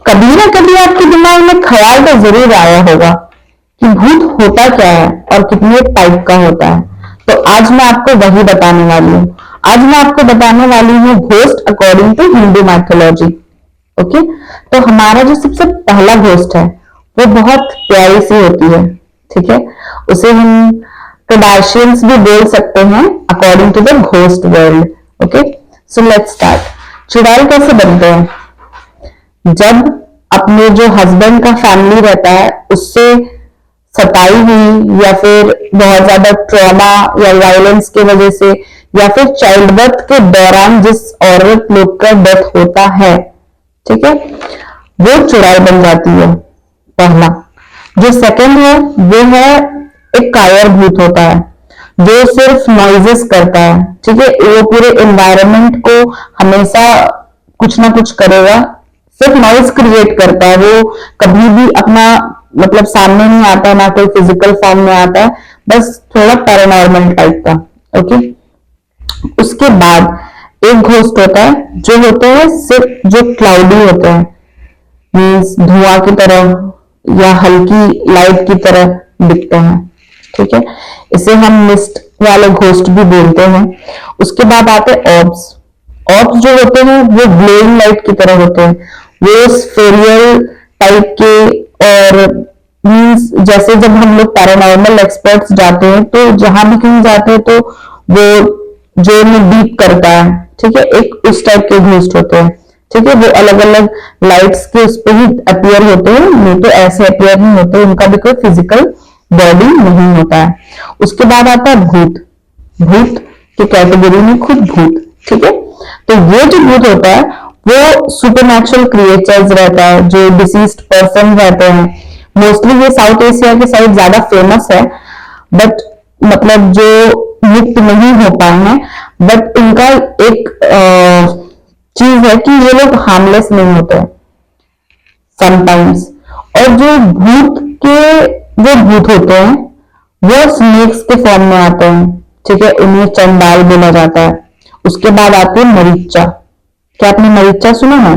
कभी ना कभी आपके दिमाग में ख्याल तो जरूर आया होगा कि भूत होता क्या है और कितने टाइप का होता है। तो आज मैं आपको वही बताने वाली हूँ। आज मैं आपको बताने वाली हूँ ghost according to Hindu mythology. Okay, तो हमारा जो सबसे पहला घोस्ट है वो बहुत प्यारी सी होती है। ठीक है, उसे हम कडाशियंस भी बोल सकते हैं according to the ghost world. Okay, so let's start. चुड़ैल कैसे बनते हैं? जब अपने जो हस्बैंड का फैमिली रहता है उससे सताई हुई या फिर बहुत ज्यादा ट्रॉमा या वायलेंस की वजह से या फिर चाइल्ड बर्थ के दौरान जिस औरत लोग का डेथ होता है, ठीक है, वो चुड़ैल बन जाती है। पहला जो सेकंड है वो है एक कायर भूत होता है जो सिर्फ नॉइजेस करता है। ठीक है, वो पूरे एनवायरनमेंट को हमेशा कुछ ना कुछ करेगा, सिर्फ नॉइज क्रिएट करता है। वो कभी भी अपना मतलब सामने नहीं आता, ना कोई फिजिकल फॉर्म में आता है, बस थोड़ा पैरानॉर्मल टाइप का। ओके, उसके बाद एक घोस्ट होता है जो होते हैं सिर्फ जो क्लाउडी होते हैं, मीन्स धुआं की तरह या हल्की लाइट की तरह दिखते हैं। ठीक है, इसे हम मिस्ट वाले घोस्ट भी बोलते हैं। उसके बाद आते हैं ऑब्स। ऑब्स जो होते हैं वो ग्लोइंग लाइट की तरह होते हैं, वो स्फेरियल टाइप के, और मीन्स जैसे जब हम लोग पैरानॉर्मल एक्सपर्ट्स जाते हैं तो जहां भी कहीं जाते हैं तो वो जो में बीप करता है। ठीक है, एक उस टाइप के घोस्ट होते हैं। ठीक है, वो अलग अलग लाइट्स के उस पर ही अपियर होते हैं, नहीं तो ऐसे अपियर नहीं होते, उनका भी कोई फिजिकल बॉडी नहीं होता है। उसके बाद आता है भूत। भूत की कैटेगरी में खुद भूत। ठीक है, तो ये जो भूत होता है वो सुपरनैचुरल क्रिएचर्स रहता है, जो डिसीज्ड पर्सन रहते हैं। मोस्टली ये साउथ एशिया के साइड ज्यादा फेमस है, बट मतलब जो मुक्त नहीं हो पाए हैं, बट इनका एक चीज है कि ये लोग हार्मलेस नहीं होते हैं समटाइम्स। और जो भूत होते हैं वो स्नेक्स के फॉर्म में आते हैं। ठीक है, उन्हें चंडाल बोला जाता है। उसके बाद आते हैं मरीचा। क्या आपने मरीचा सुना है?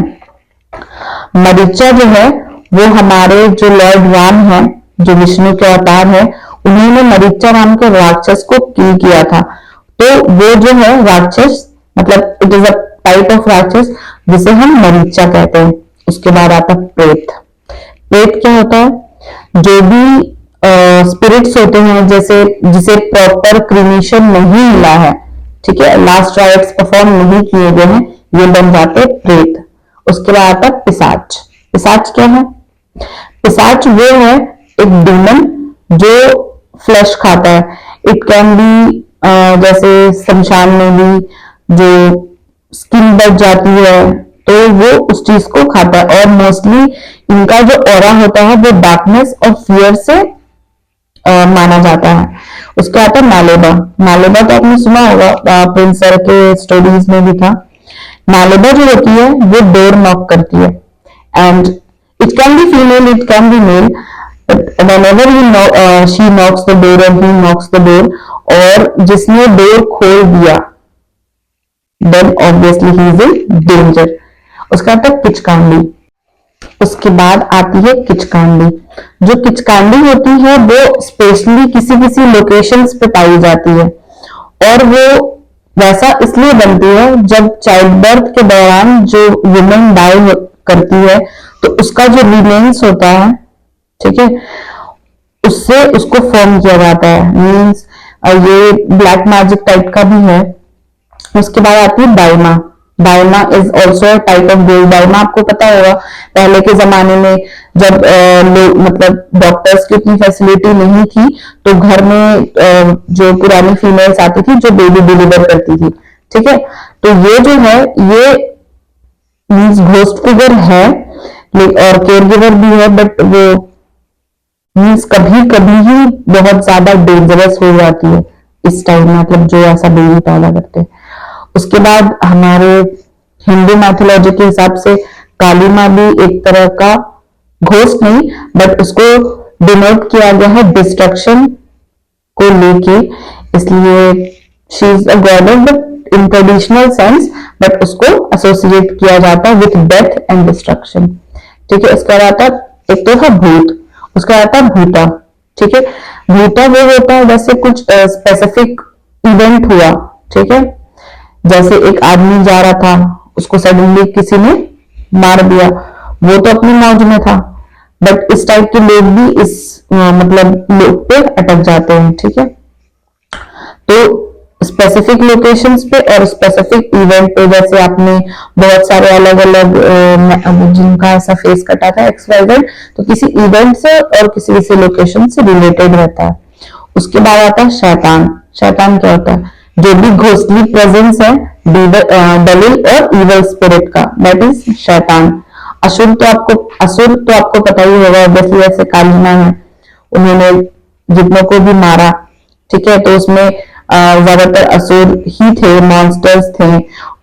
मरीचा जो है वो हमारे जो लॉर्ड राम है, जो विष्णु के अवतार है, उन्होंने मरीचा नाम के राक्षस को किल किया था। तो वो जो है राक्षस, मतलब it is a type of राक्षस जिसे हम मरीचा कहते हैं। उसके बाद आता है प्रेत। प्रेत क्या होता है? जो भी स्पिरिट्स होते हैं जैसे जिसे प्रॉपर क्रीमेशन नहीं मिला है, ठीक है, लास्ट राइट्स परफॉर्म नहीं किए गए हैं, ये बन जाते प्रेत। उसके बाद आता है पिशाच। पिशाच क्या है? पिशाच वो है एक डीमन जो फ्लैश खाता है। इट कैन बी जैसे शमशान में भी जो स्किन बच जाती है तो वो उस चीज को खाता है। और मोस्टली इनका जो ऑरा होता है वो डार्कनेस और फियर से माना जाता है। उसके आता है नालेबा। नालेबा तो आपने सुना होगा, प्रिंस सर के स्टोरीज में भी था। नालेबा जो होती है वो डोर नॉक करती है, and it can be female, it can be male, but whenever she knocks the door और ही नॉक्स द डोर, और जिसने डोर खोल दिया then obviously he is in danger. उसका आता है किचकांडी। उसके बाद आती है किचकांडी। जो किचकांडी होती है वो स्पेशली किसी किसी लोकेशंस पे पाई जाती है, और वो वैसा इसलिए बनती है जब चाइल्ड बर्थ के दौरान जो वुमेन डाई करती है तो उसका जो रिमेन्स होता है, ठीक है, उससे उसको फॉर्म किया जाता है। मीन्स ये ब्लैक मैजिक टाइप का भी है। उसके बाद आती है Diana. Diana is also type of goal. Diana आपको पता होगा पहले के जमाने में जब लोग मतलब डॉक्टर्स की उतनी फैसिलिटी नहीं थी तो घर में जो पुरानी फीमेल्स आती थी जो बेबी डिलीवर करती थी। ठीक है, तो ये जो है ये मीन्स घोस्ट फिगर है और केयर गिवर भी है, बट वो मीन्स कभी कभी ही बहुत ज्यादा डेंजरस हो जाती है इस टाइम में, मतलब जो ऐसा बेबी पैदा करते हैं। उसके बाद हमारे हिंदू मैथोलॉजी के हिसाब से काली माँ भी एक तरह का घोस्ट नहीं, बट उसको डिनोट किया गया है डिस्ट्रक्शन को लेके, इसलिए she is a God but in traditional sense, but उसको एसोसिएट किया जाता है विथ डेथ एंड डिस्ट्रक्शन। ठीक है। उसके बाद आता है एक तो था भूत, उसके बाद आता है भूता। ठीक है, भूता वो होता है जैसे कुछ स्पेसिफिक इवेंट हुआ, ठीक है, जैसे एक आदमी जा रहा था, उसको सडनली किसी ने मार दिया, वो तो अपनी मौज में था, बट इस टाइप के लोग भी इस मतलब लोग पे अटक जाते हैं। ठीक है, तो स्पेसिफिक लोकेशंस पे और स्पेसिफिक इवेंट पे, जैसे आपने बहुत सारे अलग अलग जिनका ऐसा फेस कटा था XYZ, तो किसी इवेंट से और किसी किसी लोकेशन से रिलेटेड रहता है। उसके बाद आता है शैतान। शैतान क्या होता है? जो भी घोस्टली प्रेजेंस है, दलिल और इवल स्पिरिट का, दैट इज शैतान। असुर तो आपको पता ही होगा, ऑब्वियसली ऐसे कालीना है, उन्होंने जितनों को भी मारा। ठीक है, तो उसमें ज्यादातर असुर ही थे, मॉन्स्टर्स थे,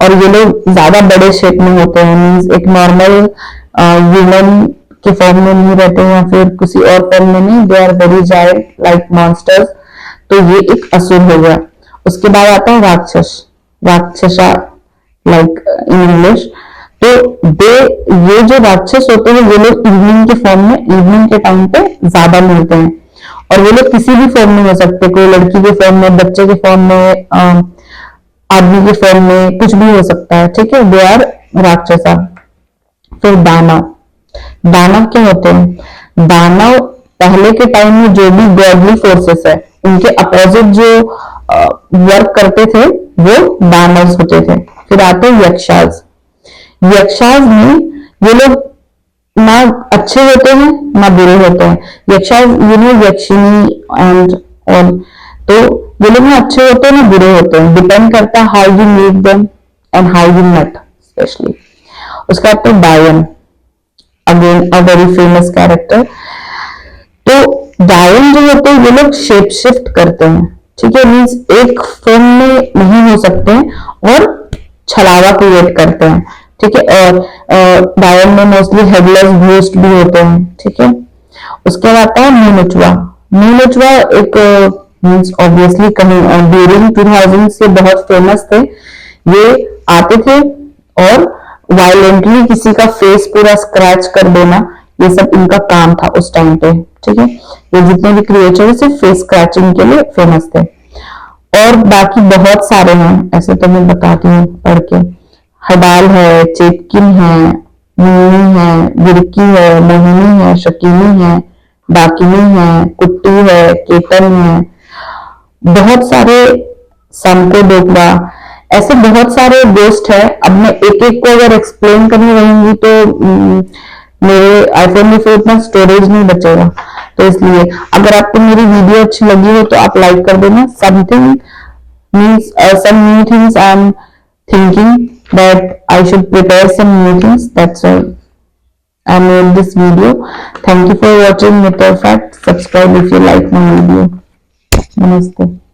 और ये लोग ज्यादा बड़े शेप में होते हैं, मीन्स एक नॉर्मल ह्यूमन के फॉर्म में नहीं रहते या फिर किसी और फॉर्म में नहीं, they are very giant like monsters. तो ये एक असुर हो गया। उसके बाद आता है राक्षस, राक्षसा लाइक इन इंग्लिश। तो ये जो राक्षस होते हैं, ये लोग इवनिंग के फॉर्म में, इवनिंग के टाइम पे ज्यादा मिलते हैं, और वो लोग किसी भी फॉर्म में हो सकते, कोई लड़की के फॉर्म में, बच्चे के फॉर्म में, आदमी के फॉर्म में, कुछ भी हो सकता है। ठीक है, दे आर राक्षसा। फिर दानव। दानव क्या होते हैं? दानव पहले के टाइम में जो भी गॉडली फोर्सेस है, उनके अपोजिट जो वर्क करते थे, वो दानव होते थे। फिर आते हैं यक्षास। यक्षास में ये लोग ना अच्छे होते हैं ना बुरे होते हैं। यक्षास यक्षिनी एंड ऑल, तो ये लोग ना अच्छे होते हैं ना बुरे होते हैं, डिपेंड करता है how you meet them and how you met specially. उसके बाद तो डायन, again a very famous character. तो डायन जो होते हैं, ये लोग शेप शिफ्ट करते हैं। ठीक है, मीन्स एक फॉर्म में नहीं हो सकते हैं और छलावा क्रिएट करते हैं। ठीक है, और डायन में मोस्टली हेडलेस घोस्ट भी होते हैं। ठीक है, उसके बाद आता है नीलुचवा। नीलुचवा एक मीन्स ऑब्वियसली कहीं ड्यूरिंग 2000 से बहुत फेमस थे। ये आते थे और वायलेंटली किसी का फेस पूरा स्क्रैच कर देना, ये सब इनका काम था उस टाइम पे। ठीक है, ये जितने भी क्रिएचर सिर्फ फेस स्क्रैचिंग के लिए फेमस थे, और बाकी बहुत सारे हैं, ऐसे तो मैं बताती हूँ पढ़ के। हडाल है, चेतकिन है, मुन्नी है, गिरकी है, मोहिनी है, शकीनी है, डाकिनी है, कुट्टी है, केतन है, बहुत सारे, समको डोकरा, ऐसे बहुत सारे दोस्त है। अब मैं एक एक को अगर एक्सप्लेन करने रहूंगी तो मेरे आईफोन में फिर उतना स्टोरेज नहीं बचेगा। तो इसलिए अगर आपको मेरी वीडियो अच्छी लगी हो तो आप लाइक कर देना। Something means some new things I'm thinking that I should prepare some new things. That's all I made this video. Thank you for watching Myth or Fact. Subscribe if you like my video. Namaste.